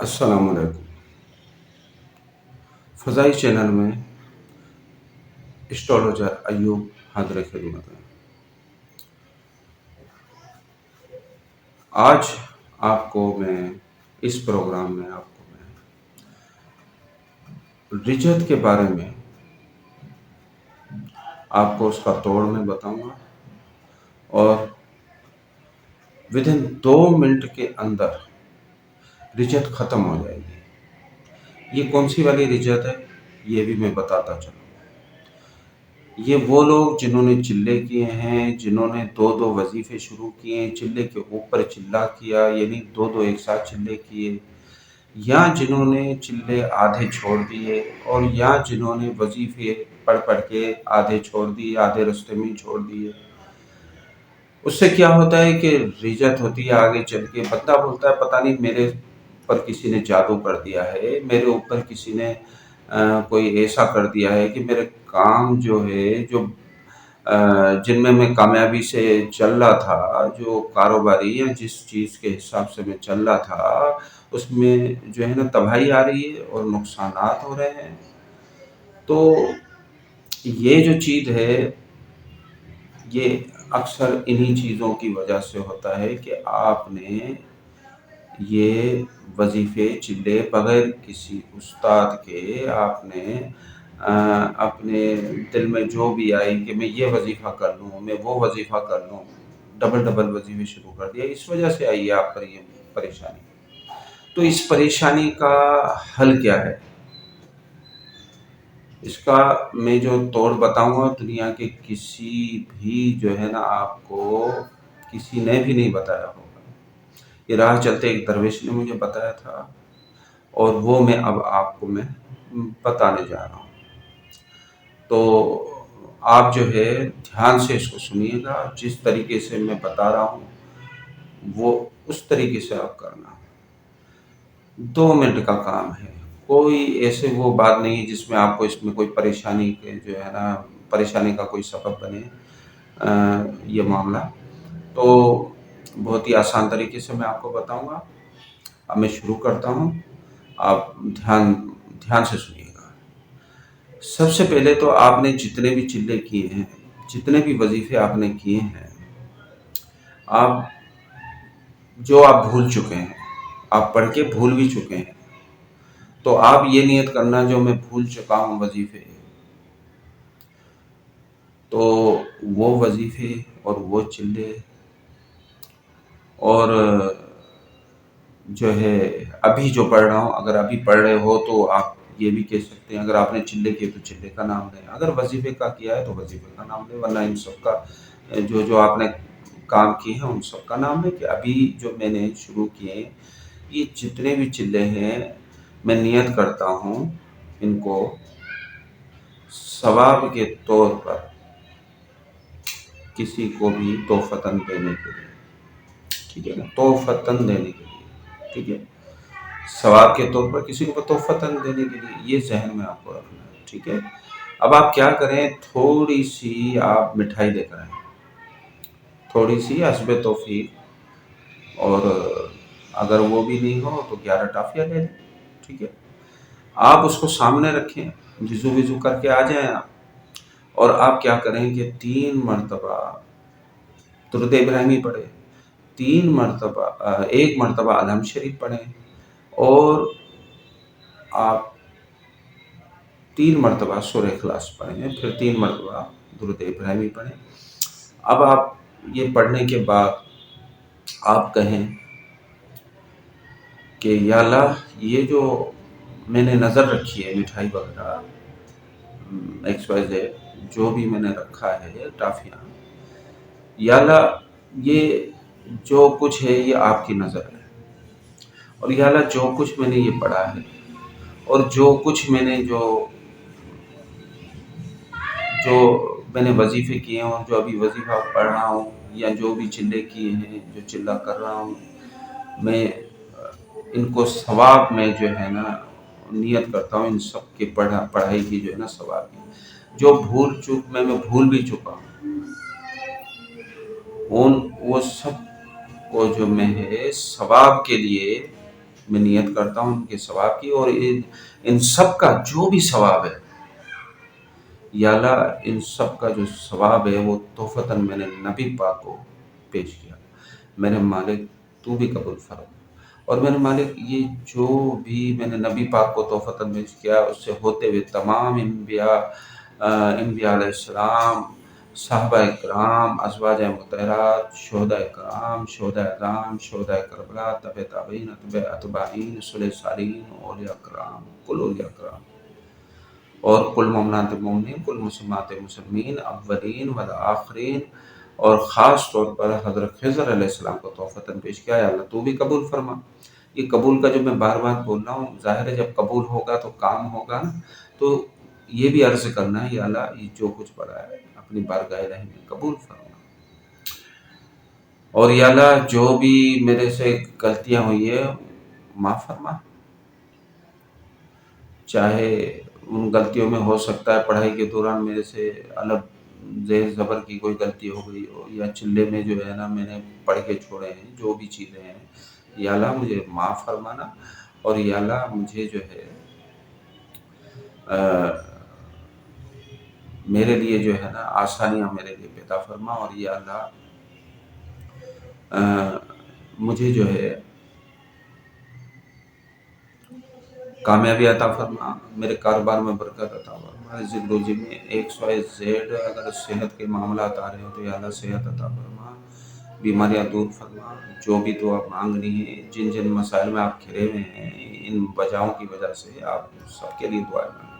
السلام علیکم۔ فضائی چینل میں اسٹرالوجر ایوب حاضر خدمت ہے۔ آج آپ کو میں اس پروگرام میں رجت کے بارے میں آپ کو اس کا توڑ میں بتاؤں گا، اور ودن 2 منٹ کے اندر رجت ختم ہو جائے گی۔ یہ کون سی والی رجت ہے یہ بھی میں بتاتا چلوں۔ یہ وہ لوگ جنہوں نے چلے کیے ہیں، جنہوں نے 2 وظیفے شروع کیے ہیں، چلے کے اوپر چلا کیا، یعنی 2 ایک ساتھ چلے کیے، یا جنہوں نے چلے آدھے چھوڑ دیے، اور یا جنہوں نے وظیفے پڑھ کے آدھے چھوڑ دیے، آدھے رستے میں چھوڑ دیے۔ اس سے کیا ہوتا ہے کہ رجت ہوتی ہے آگے چل کے، بندہ بولتا ہے پتہ نہیں میرے پر کسی نے جادو کر دیا ہے، میرے اوپر کسی نے کوئی ایسا کر دیا ہے کہ میرے کام جو ہے، جو جن میں کامیابی سے چل رہا تھا، جو کاروباری یا جس چیز کے حساب سے میں چل رہا تھا، اس میں جو ہے نا تباہی آ رہی ہے اور نقصانات ہو رہے ہیں۔ تو یہ جو چیز ہے، یہ اکثر انہی چیزوں کی وجہ سے ہوتا ہے کہ آپ نے یہ وظیفے چلے بغیر کسی استاد کے، آپ نے اپنے دل میں جو بھی آئی کہ میں یہ وظیفہ کر لوں، میں وہ وظیفہ کر لوں، ڈبل وظیفے شروع کر دیا۔ اس وجہ سے آئی ہے آپ پر یہ پریشانی۔ تو اس پریشانی کا حل کیا ہے؟ اس کا میں جو توڑ بتاؤں گا، دنیا کے کسی بھی جو ہے نا آپ کو کسی نے بھی نہیں بتایا ہوگا۔ یہ راہ چلتے ایک درویش نے مجھے بتایا تھا، اور وہ میں اب آپ کو میں بتانے جا رہا ہوں۔ تو آپ جو ہے دھیان سے اس کو سنیے گا، جس طریقے سے میں بتا رہا ہوں وہ اس طریقے سے آپ کرنا۔ 2 منٹ کا کام ہے، کوئی ایسے وہ بات نہیں ہے جس میں آپ کو اس میں کوئی پریشانی کے جو ہے نا پریشانی کا کوئی سبب بنے یہ معاملہ۔ تو بہت ہی آسان طریقے سے میں آپ کو بتاؤں گا۔ اب میں شروع کرتا ہوں، آپ دھیان سے سنیے گا۔ سب سے پہلے تو آپ نے جتنے بھی چلے کیے ہیں، جتنے بھی وظیفے آپ نے کیے ہیں، آپ بھول چکے ہیں، آپ پڑھ کے بھول بھی چکے ہیں، تو آپ یہ نیت کرنا جو میں بھول چکا ہوں وظیفے، تو وہ وظیفے اور وہ چلے اور جو ہے ابھی جو پڑھ رہا ہوں، اگر ابھی پڑھ رہے ہو تو آپ یہ بھی کہہ سکتے ہیں، اگر آپ نے چلے کیے تو چلے کا نام لیں، اگر وظیفے کا کیا ہے تو وظیفے کا نام لیں، ورنہ ان سب کا جو آپ نے کام کیے ہیں ان سب کا نام لیں کہ ابھی جو میں نے شروع کیے، یہ جتنے بھی چلے ہیں میں نیت کرتا ہوں ان کو ثواب کے طور پر کسی کو بھی تحفتاً دینے کے لیے، ٹھیک ہے نا، تحفتاً دینے کے لیے، ٹھیک ہے، ثواب کے طور پر کسی کو تحفتاً دینے کے لیے، یہ ذہن میں آپ کو رکھنا ہے، ٹھیک ہے۔ اب آپ کیا کریں، تھوڑی سی آپ مٹھائی لے کر آئیں، تھوڑی سی حسب توفیق، اور اگر وہ بھی نہیں ہو تو 11 ٹافیاں لے لیں، ٹھیک ہے۔ آپ اس کو سامنے رکھیں، وضو کر کے آ جائیں آپ، اور آپ کیا کریں کہ 3 مرتبہ درود ابراہیمی پڑھیں، 1 مرتبہ الحمد شریف پڑھیں، اور آپ 3 مرتبہ سورہ اخلاص پڑھیں، پھر 3 مرتبہ درود ابراہیمی پڑھیں۔ اب آپ یہ پڑھنے کے بعد آپ کہیں کہ یا اللہ، یہ جو میں نے نظر رکھی ہے مٹھائی وغیرہ XYZ جو بھی میں نے رکھا ہے ٹافیاں، یا اللہ یہ جو کچھ ہے یہ آپ کی نظر ہے، اور یا اللہ جو کچھ میں نے یہ پڑھا ہے، اور جو کچھ میں نے جو میں نے وظیفے کیے ہیں، اور جو ابھی وظیفہ پڑھ رہا ہوں، یا جو بھی چلے کیے ہیں، جو چلہ کر رہا ہوں، میں ان کو ثواب میں جو ہے نا نیت کرتا ہوں، ان سب کے پڑھائی کی جو ہے نا ثواب کی، جو میں بھول بھی چکا ہوں، وہ سب کو جو میں ہے ثواب کے لیے میں نیت کرتا ہوں ان کے ثواب کی، اور ان سب کا جو بھی ثواب ہے یا اللہ، ان سب کا جو ثواب ہے وہ تحفتاً میں نے نبی پاک کو پیش کیا۔ میرے مالک تو بھی قبول فرما، اور میرے مالک یہ جو بھی میں نے نبی پاک کو تحفتاً پیش کیا، اس سے ہوتے ہوئے تمام انبیاء علیہ السلام، صحابہ کرام، ازواج مطہرات، شہداء کرام، شہداء اعظام، شہداء کربلا، تبع تابعین، اتباع اتباعین، صالح صالحین، اولیاء کرام، کل اولیاء کرام، اور کل مومنات مومنین، کل مسلمات مسلمین، اولین و آخرین، اور خاص طور پر حضرت خضر علیہ السلام کو تحفتاً پیش کیا۔ یا اللہ تو بھی قبول فرما۔ یہ قبول کا جو میں بار بار بول رہا ہوں، ظاہر ہے جب قبول ہوگا تو کام ہوگا نا، تو یہ بھی عرض کرنا ہے، یا اللہ یہ جو کچھ پڑا ہے اپنی بارگاہ رحم میں قبول فرما، اور یا اللہ جو بھی میرے سے غلطیاں ہوئی ہے معاف فرما۔ چاہے ان غلطیوں میں ہو سکتا ہے پڑھائی کے دوران میرے سے الگ زیر زبر کی کوئی غلطی ہو گئی ہو، یا چلے میں جو ہے نا میں نے پڑھ کے چھوڑے ہیں جو بھی چیزیں ہیں، یا اللہ مجھے معاف فرمانا، اور یا اللہ مجھے جو ہے میرے لیے جو ہے نا آسانیاں میرے لیے پیدا فرما، اور یا اللہ مجھے جو ہے کامیابی عطا فرما، میرے کاروبار میں برکت عطا فرما، زندگی میں XYZ اگر صحت کے معاملات آ رہے ہو تو یا اللہ صحت عطا فرما، بیماریاں دور فرما، جو بھی دعا مانگنی ہے، جن جن مسائل میں آپ گھرے ہوئے ہیں ان وجہوں کی وجہ سے آپ سب کے لیے دعائیں مانگیں۔